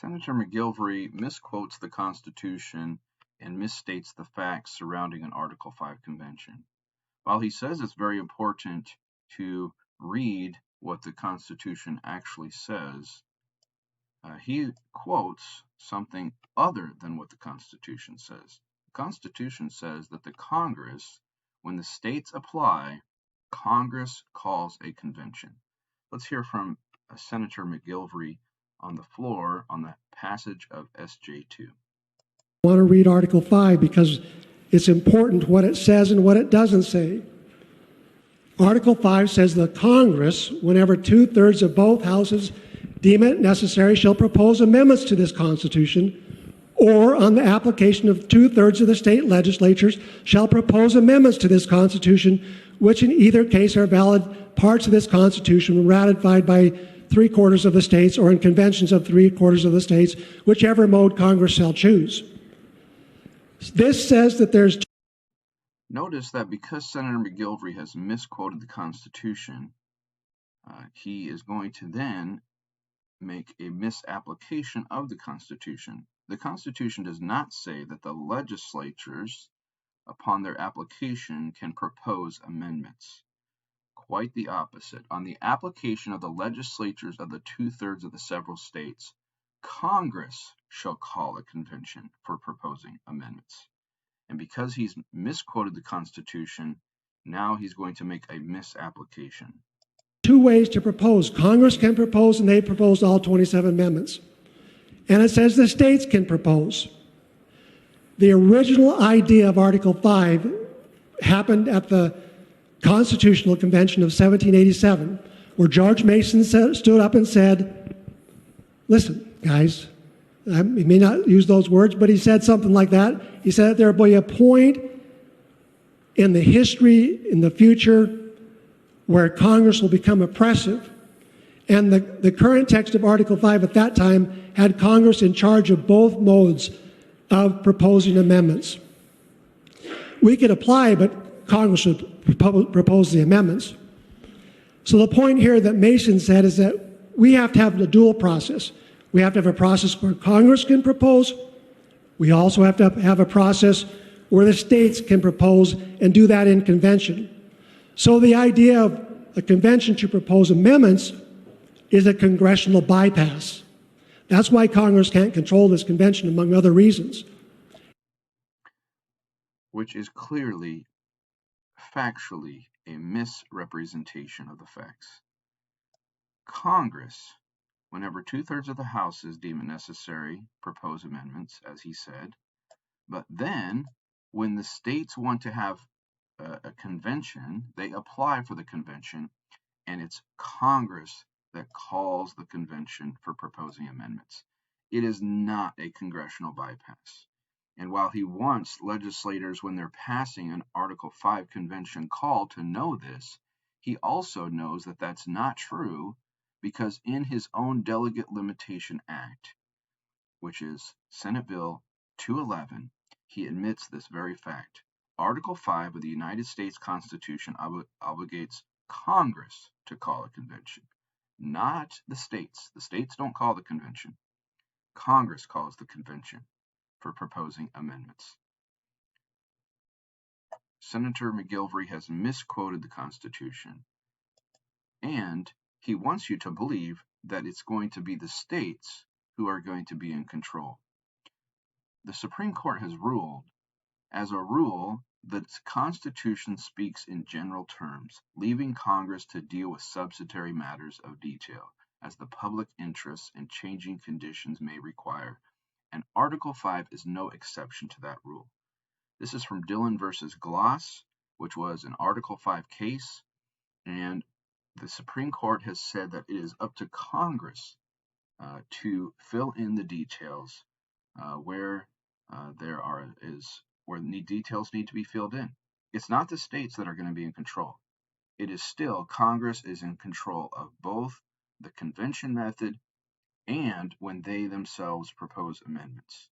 Senator McGillvray misquotes the Constitution and misstates the facts surrounding an Article 5 convention. While he says it's very important to read what the Constitution actually says, he quotes something other than what the Constitution says. The Constitution says that the Congress, when the states apply, Congress calls a convention. Let's hear from Senator McGillvray on the floor on the passage of SJ2. I want to read Article 5 because it's important what it says and what it doesn't say. Article 5 says the Congress, whenever 2/3 of both houses deem it necessary, shall propose amendments to this Constitution, or on the application of 2/3 of the state legislatures shall propose amendments to this Constitution, which in either case are valid parts of this Constitution ratified by 3/4 of the states or in conventions of 3/4 of the states, whichever mode Congress shall choose. This says that there's... Notice that because Senator McGillvray has misquoted the Constitution, he is going to then make a misapplication of the Constitution. The Constitution does not say that the legislatures, upon their application, can propose amendments. Quite the opposite. On the application of the legislatures of the 2/3 of the several states, Congress shall call a convention for proposing amendments. And because he's misquoted the Constitution, now he's going to make a misapplication. Two ways to propose. Congress can propose, and they proposed all 27 amendments. And it says the states can propose. The original idea of Article 5 happened at the Constitutional Convention of 1787, where George Mason stood up and said, listen, guys, he may not use those words, but he said something like that. He said that there will be a point in the history, in the future, where Congress will become oppressive. And the current text of Article 5 at that time had Congress in charge of both modes of proposing amendments. We could apply, but Congress would propose the amendments. So the point here that Mason said is that we have to have a dual process. We have to have a process where Congress can propose. We also have to have a process where the states can propose and do that in convention. So the idea of a convention to propose amendments is a congressional bypass. That's why Congress can't control this convention, among other reasons. Which is clearly, factually, a misrepresentation of the facts. Congress, whenever 2/3 of the houses deem it necessary, propose amendments, as he said. But then, when the states want to have a convention, they apply for the convention, and it's Congress that calls the convention for proposing amendments. It is not a congressional bypass. And while he wants legislators, when they're passing an Article 5 convention call, to know this, he also knows that that's not true, because in his own Delegate Limitation Act, which is Senate Bill 211, he admits this very fact. Article 5 of the United States Constitution obligates Congress to call a convention, not the states. The states don't call the convention. Congress calls the convention for proposing amendments. Senator McGillvray has misquoted the Constitution, and he wants you to believe that it's going to be the states who are going to be in control. The Supreme Court has ruled, as a rule, the Constitution speaks in general terms, leaving Congress to deal with subsidiary matters of detail, as the public interests and changing conditions may require, and Article 5 is no exception to that rule. This is from Dillon versus Gloss, which was an Article 5 case, and the Supreme Court has said that it is up to Congress to fill in the details where details need to be filled in. It's not the states that are going to be in control. It is still Congress is in control of both the convention method and when they themselves propose amendments.